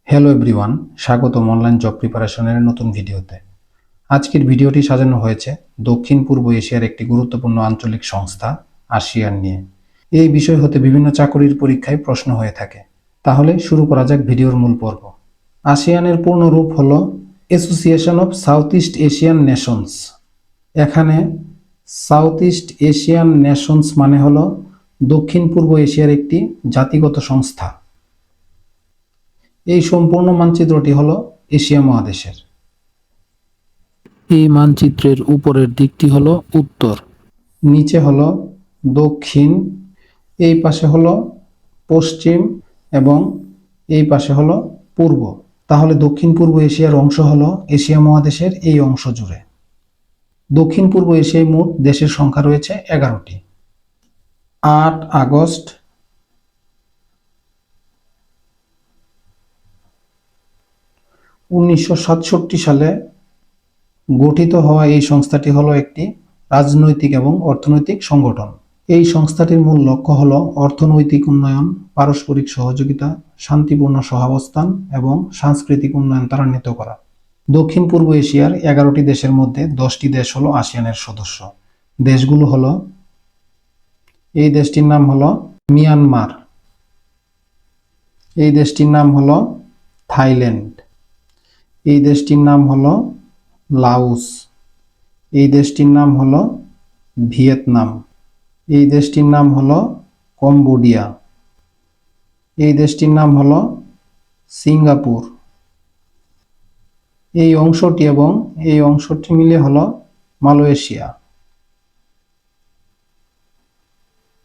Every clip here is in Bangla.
হ্যালো এভরিওয়ান, স্বাগতম অনলাইন জব প্রিপারেশনের নতুন ভিডিওতে। আজকের ভিডিওটি সাজানো হয়েছে দক্ষিণ পূর্ব এশিয়ার একটি গুরুত্বপূর্ণ আঞ্চলিক সংস্থা আসিয়ান নিয়ে। এই বিষয় হতে বিভিন্ন চাকরির পরীক্ষায় প্রশ্ন হয়ে থাকে। তাহলে শুরু করা যাক ভিডিওর মূল পর্ব। আসিয়ানের পূর্ণ রূপ হল association of south east Asian Nations. এখানে সাউথ ইস্ট এশিয়ান নেশনস মানে হল দক্ষিণ পূর্ব এশিয়ার একটি জাতিগত সংস্থা। এই সম্পূর্ণ মানচিত্রটি হল এশিয়া মহাদেশের। এই মানচিত্রের উপরের দিকটি হলো উত্তর, নিচে হলো দক্ষিণ, এই পাশে হলো পশ্চিম এবং এই পাশে হলো পূর্ব। তাহলে দক্ষিণ পূর্ব এশিয়ার অংশ হলো এশিয়া মহাদেশের এই অংশ জুড়ে। দক্ষিণ পূর্ব এশিয়ায় মোট দেশের সংখ্যা রয়েছে 11টি। 8 আগস্ট 1967 সালে গঠিত হওয়া এই সংস্থাটি হলো একটি রাজনৈতিক এবং অর্থনৈতিক সংগঠন। এই সংস্থাটির মূল লক্ষ্য হলো অর্থনৈতিক উন্নয়ন, পারস্পরিক সহযোগিতা, শান্তিপূর্ণ সহাবস্থান এবং সাংস্কৃতিক উন্নয়ন ত্বরান্বিত করা। দক্ষিণ পূর্ব এশিয়ার 11টি দেশের মধ্যে 10টি দেশ হলো আসিয়ানের সদস্য। দেশগুলো হলো, এই দেশটির নাম হলো মিয়ানমার, এই দেশটির নাম হলো থাইল্যান্ড, এই দেশটির নাম হলো লাওস, এই দেশটির নাম হলো ভিয়েতনাম, এই দেশটির নাম হলো কম্বোডিয়া, এই দেশটির নাম হলো সিঙ্গাপুর। এই অংশটি এবং এই অংশটি মিলে হলো মালয়েশিয়া।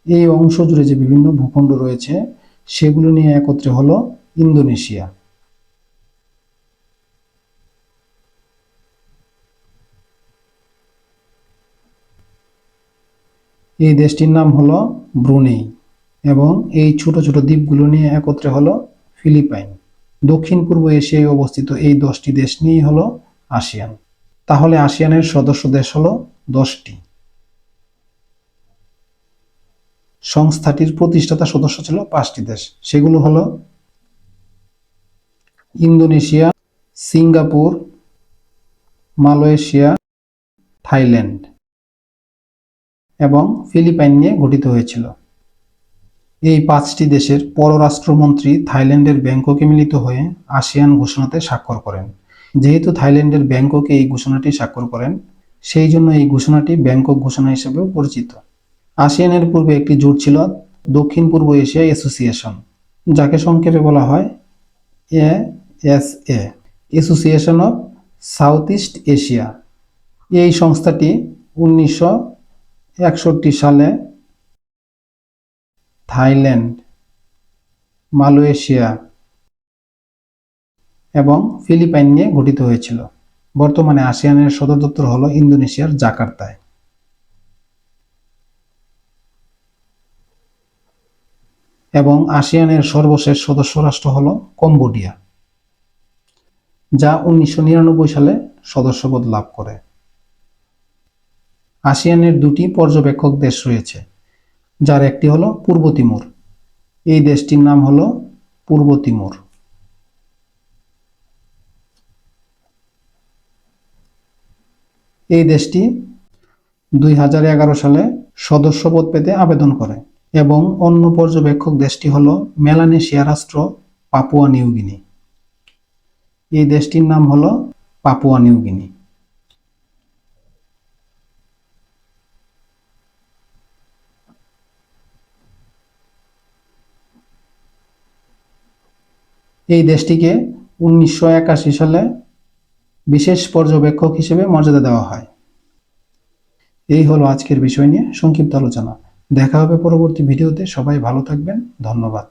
এই অংশ জুড়ে যে বিভিন্ন ভূখণ্ড রয়েছে সেগুলো নিয়ে একত্রে হলো ইন্দোনেশিয়া। এই দেশটির নাম হলো ব্রুনেই এবং এই ছোট ছোট দ্বীপগুলো নিয়ে একত্রে হলো ফিলিপাইন। দক্ষিণ পূর্ব এশিয়ায় অবস্থিত এই 10টি দেশ নিয়েই হলো আসিয়ান। তাহলে আসিয়ানের সদস্য দেশ হলো 10টি। সংস্থাটির প্রতিষ্ঠাতা সদস্য ছিল 5টি দেশ, সেগুলো হলো ইন্দোনেশিয়া, সিঙ্গাপুর, মালয়েশিয়া, থাইল্যান্ড এবং ফিলিপাইন নিয়ে গঠিত হয়েছিল। এই 5টি দেশের পররাষ্ট্রমন্ত্রী থাইল্যান্ডের ব্যাংককে মিলিত হয়ে আসিয়ান ঘোষণাতে স্বাক্ষর করেন। যেহেতু থাইল্যান্ডের ব্যাংককে এই ঘোষণাটি স্বাক্ষর করেন, সেই জন্য এই ঘোষণাটি ব্যাংকক ঘোষণা হিসেবেও পরিচিত। আসিয়ানের পূর্বে একটি জোট ছিল দক্ষিণ পূর্ব এশিয়া অ্যাসোসিয়েশন, যাকে সংক্ষেপে বলা হয় AESA, association of south east Asia. এই সংস্থাটি 1961 সালে থাইল্যান্ড, মালয়েশিয়া এবং ফিলিপাইন নিয়ে গঠিত হয়েছিল। বর্তমানে আসিয়ানের সদর দপ্তর হলো ইন্দোনেশিয়ার জাকার্তায়। এবং আসিয়ানের সর্বশেষ সদস্য রাষ্ট্র হলো কম্বোডিয়া, যা 1999 সালে সদস্যপদ লাভ করে। আসিয়ানের 2টি পর্যবেক্ষক দেশ রয়েছে, যার একটি হলো পূর্ব তিমুর। এই দেশটির নাম হলো পূর্ব তিমুর। এই দেশটি 2011 সালে সদস্যপদ পেতে আবেদন করে এবং অন্য পর্যবেক্ষক দেশটি হলো মেলানেশিয়া রাষ্ট্র পাপুয়া নিউগিনি। এই দেশটির নাম হলো পাপুয়া নিউগিনি। এই দেশটিকে 1981 সালে বিশেষ পর্যবেক্ষক হিসেবে মর্যাদা দেওয়া হয়। এই হলো আজকের বিষয় নিয়ে সংক্ষিপ্ত আলোচনা। দেখা হবে পরবর্তী ভিডিওতে। সবাই ভালো থাকবেন। ধন্যবাদ।